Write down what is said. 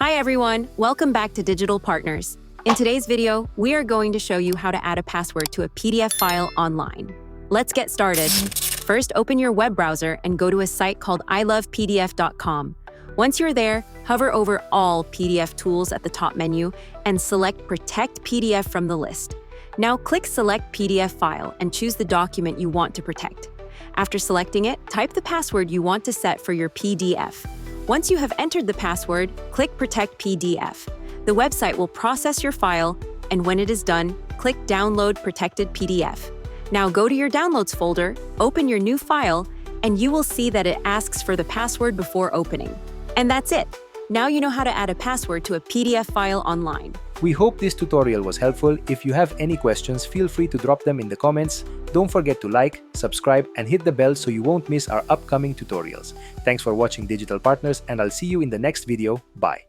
Hi everyone, welcome back to Digital Partners. In today's video, we are going to show you how to add a password to a PDF file online. Let's get started. First, open your web browser and go to a site called ilovepdf.com. Once you're there, hover over All PDF Tools at the top menu and select Protect PDF from the list. Now click Select PDF File and choose the document you want to protect. After selecting it, type the password you want to set for your PDF. Once you have entered the password, click Protect PDF. The website will process your file, and when it is done, click Download Protected PDF. Now go to your Downloads folder, open your new file, and you will see that it asks for the password before opening. And that's it. Now you know how to add a password to a PDF file online. We hope this tutorial was helpful. If you have any questions, feel free to drop them in the comments. Don't forget to like, subscribe, and hit the bell so you won't miss our upcoming tutorials. Thanks for watching Digital Partners, and I'll see you in the next video. Bye.